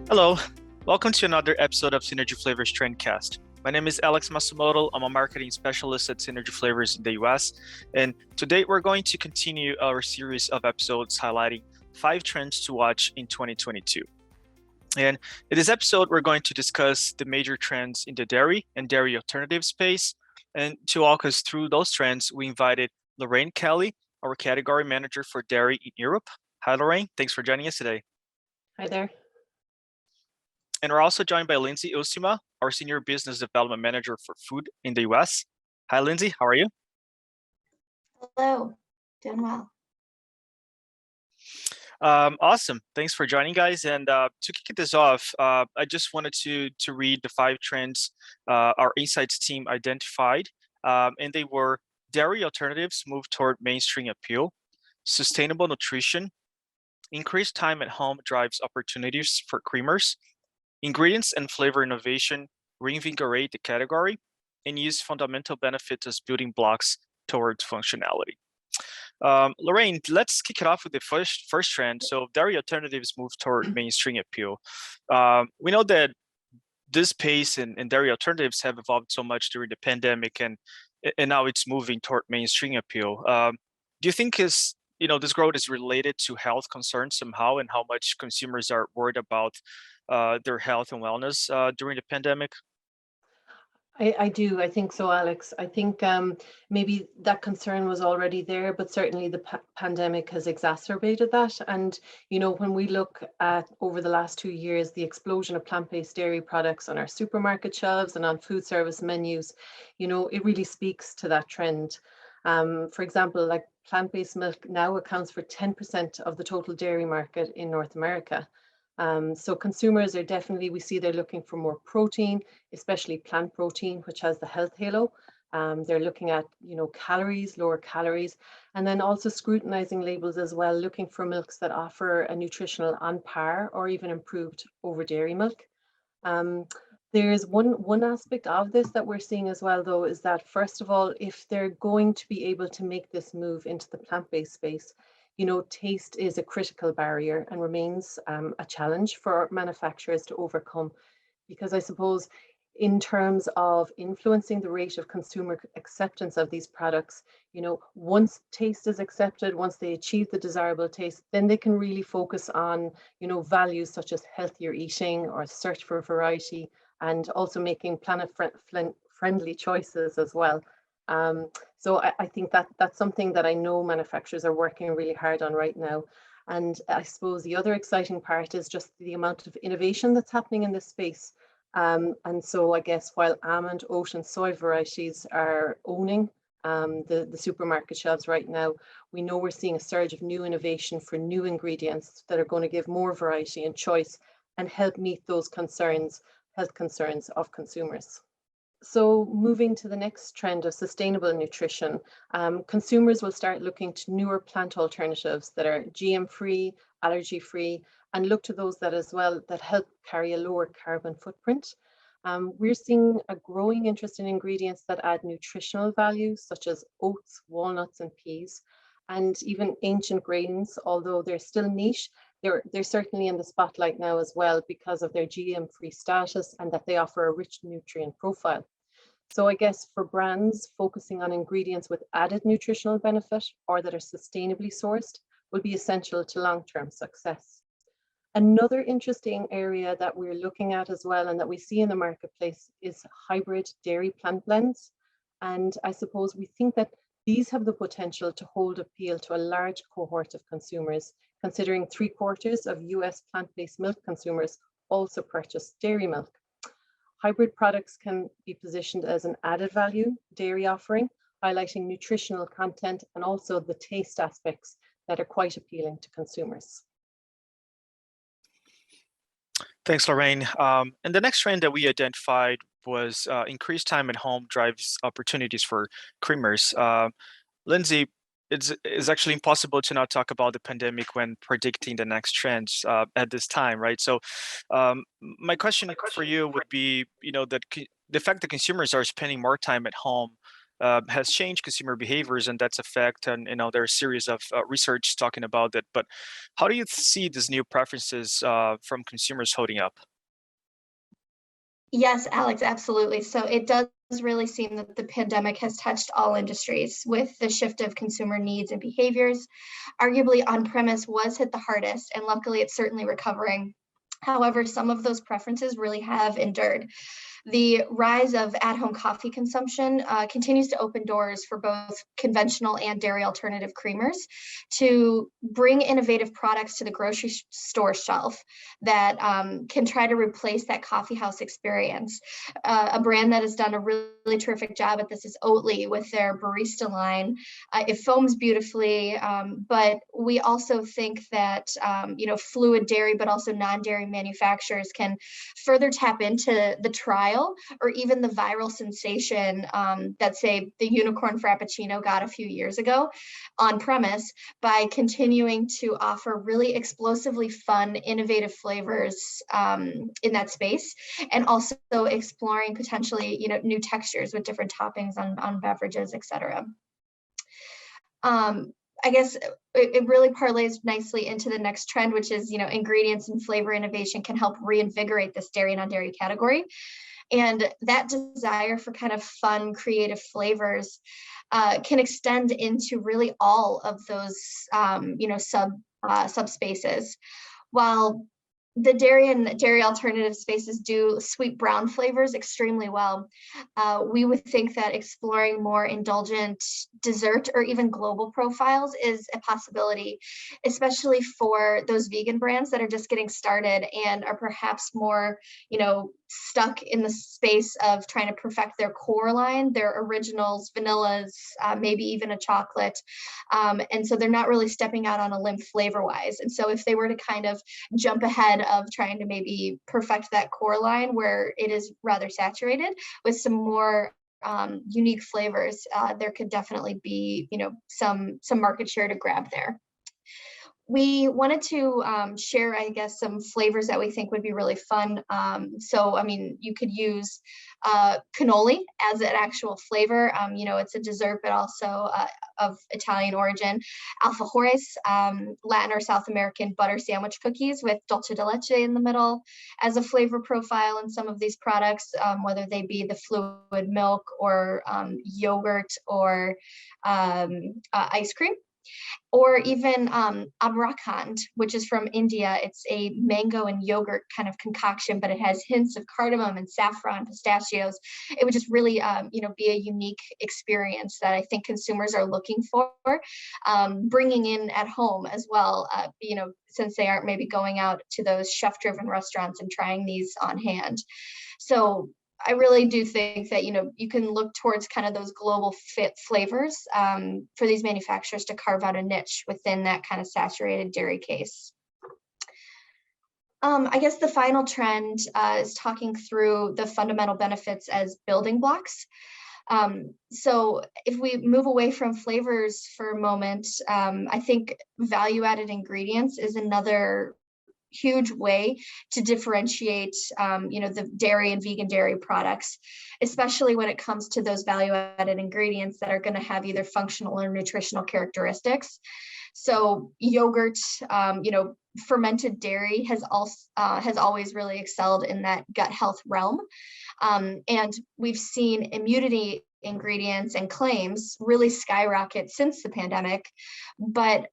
Hello, welcome to another episode of Synergy Flavors Trendcast. My name is Alex Masumoto. I'm a marketing specialist at Synergy Flavors in the US. And today we're going to continue our series of episodes highlighting 5 trends to watch in 2022. And in this episode, we're going to discuss the major trends in the dairy and dairy alternative space. And to walk us through those trends, we invited Lorraine Kelly, our category manager for dairy in Europe. Hi, Lorraine. Thanks for joining us today. Hi there. And we're also joined by Lindsay Ustima, our Senior Business Development Manager for Food in the US. Hi, Lindsay. How are you? Hello. Doing well. Awesome. Thanks for joining, guys. And to kick this off, I just wanted to read the 5 trends our insights team identified. And they were: dairy alternatives move toward mainstream appeal, sustainable nutrition, increased time at home drives opportunities for creamers, ingredients and flavor innovation reinvigorate the category, and use fundamental benefits as building blocks towards functionality. Lorraine, let's kick it off with the first trend. So dairy alternatives move toward mainstream appeal. We know that this space and dairy alternatives have evolved so much during the pandemic, and now it's moving toward mainstream appeal. Do you think this growth is related to health concerns somehow, and how much consumers are worried about their health and wellness during the pandemic? I do. I think so, Alex. I think maybe that concern was already there, but certainly the pandemic has exacerbated that. And, when we look at over the last 2 years, the explosion of plant-based dairy products on our supermarket shelves and on food service menus, it really speaks to that trend. For example, like plant-based milk now accounts for 10% of the total dairy market in North America. So consumers are definitely, we see they're looking for more protein, especially plant protein, which has the health halo. They're looking at, calories, lower calories, and then also scrutinizing labels as well, looking for milks that offer a nutritional on par or even improved over dairy milk. There's one aspect of this that we're seeing as well, though, is that first of all, if they're going to be able to make this move into the plant-based space, taste is a critical barrier and remains a challenge for manufacturers to overcome, because I suppose in terms of influencing the rate of consumer acceptance of these products, once taste is accepted, once they achieve the desirable taste, then they can really focus on, values such as healthier eating or search for variety, and also making planet-friendly choices as well. So I think that's something that I know manufacturers are working really hard on right now. And I suppose the other exciting part is just the amount of innovation that's happening in this space. And so I guess while almond, oat and soy varieties are owning the supermarket shelves right now, we know we're seeing a surge of new innovation for new ingredients that are going to give more variety and choice and help meet those health concerns of consumers. So moving to the next trend of sustainable nutrition, consumers will start looking to newer plant alternatives that are GM-free, allergy-free, and look to those that as well that help carry a lower carbon footprint. We're seeing a growing interest in ingredients that add nutritional value, such as oats, walnuts, and peas, and even ancient grains, although they're still niche. They're certainly in the spotlight now as well because of their GM-free status and that they offer a rich nutrient profile. So I guess for brands, focusing on ingredients with added nutritional benefit or that are sustainably sourced will be essential to long-term success. Another interesting area that we're looking at as well and that we see in the marketplace is hybrid dairy plant blends. And I suppose we think that these have the potential to hold appeal to a large cohort of consumers, considering 3/4 of US plant-based milk consumers also purchase dairy milk. Hybrid products can be positioned as an added value dairy offering, highlighting nutritional content and also the taste aspects that are quite appealing to consumers. Thanks, Lorraine. And the next trend that we identified was increased time at home drives opportunities for creamers. Lindsay, it's actually impossible to not talk about the pandemic when predicting the next trends at this time, right? So my question for you would be, that the fact that consumers are spending more time at home has changed consumer behaviors, and that's effect. And there's a series of research talking about that. But how do you see these new preferences from consumers holding up? Yes, Alex, absolutely. So it does really seem that the pandemic has touched all industries with the shift of consumer needs and behaviors. Arguably, on-premise was hit the hardest, and luckily it's certainly recovering. However, some of those preferences really have endured. The rise of at-home coffee consumption continues to open doors for both conventional and dairy alternative creamers to bring innovative products to the grocery store shelf that can try to replace that coffee house experience. A brand that has done a really terrific job at this is Oatly with their barista line. It foams beautifully, but we also think that fluid dairy, but also non-dairy manufacturers can further tap into the trial or even the viral sensation that, say, the unicorn frappuccino got a few years ago on premise by continuing to offer really explosively fun, innovative flavors in that space, and also exploring potentially new textures with different toppings on beverages, etc. I guess it really parlays nicely into the next trend, which is, ingredients and flavor innovation can help reinvigorate this dairy and non-dairy category. And that desire for kind of fun, creative flavors can extend into really all of those, subspaces. While the dairy and dairy alternative spaces do sweet brown flavors extremely well, we would think that exploring more indulgent dessert or even global profiles is a possibility, especially for those vegan brands that are just getting started and are perhaps more, stuck in the space of trying to perfect their core line, their originals, vanillas, maybe even a chocolate. And so they're not really stepping out on a limb flavor-wise. And so if they were to kind of jump ahead of trying to maybe perfect that core line where it is rather saturated with some more unique flavors, there could definitely be, some market share to grab there. We wanted to share, I guess, some flavors that we think would be really fun. You could use cannoli as an actual flavor. It's a dessert, but also of Italian origin. Alfajores, Latin or South American butter sandwich cookies with dulce de leche in the middle as a flavor profile in some of these products, whether they be the fluid milk or yogurt or ice cream. Or even Amrakand, which is from India. It's a mango and yogurt kind of concoction, but it has hints of cardamom and saffron, pistachios. It would just really, be a unique experience that I think consumers are looking for, bringing in at home as well, since they aren't maybe going out to those chef-driven restaurants and trying these on hand. So I really do think that, you can look towards kind of those global fit flavors for these manufacturers to carve out a niche within that kind of saturated dairy case. I guess the final trend is talking through the fundamental benefits as building blocks. So if we move away from flavors for a moment, I think value-added ingredients is another huge way to differentiate, the dairy and vegan dairy products, especially when it comes to those value-added ingredients that are going to have either functional or nutritional characteristics. So yogurt, fermented dairy has always really excelled in that gut health realm, and we've seen immunity ingredients and claims really skyrocket since the pandemic, but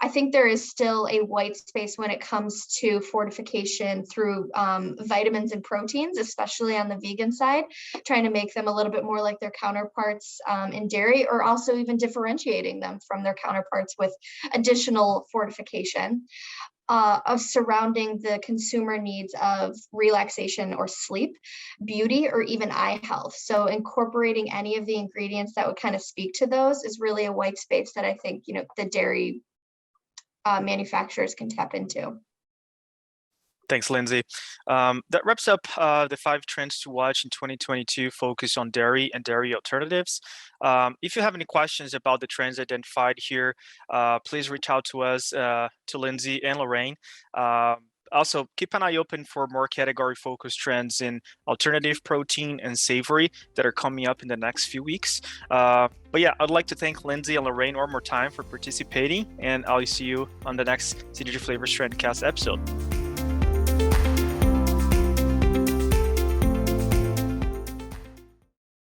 I think there is still a white space when it comes to fortification through vitamins and proteins, especially on the vegan side, trying to make them a little bit more like their counterparts in dairy, or also even differentiating them from their counterparts with additional fortification of surrounding the consumer needs of relaxation or sleep, beauty, or even eye health. So incorporating any of the ingredients that would kind of speak to those is really a white space that I think, the dairy manufacturers can tap into. Thanks, Lindsay. That wraps up the 5 trends to watch in 2022 focus on dairy and dairy alternatives. If you have any questions about the trends identified here, please reach out to us, to Lindsay and Lorraine. Also, keep an eye open for more category-focused trends in alternative protein and savory that are coming up in the next few weeks. But yeah, I'd like to thank Lindsay and Lorraine one more time for participating, and I'll see you on the next Synergy Flavors Trendcast episode.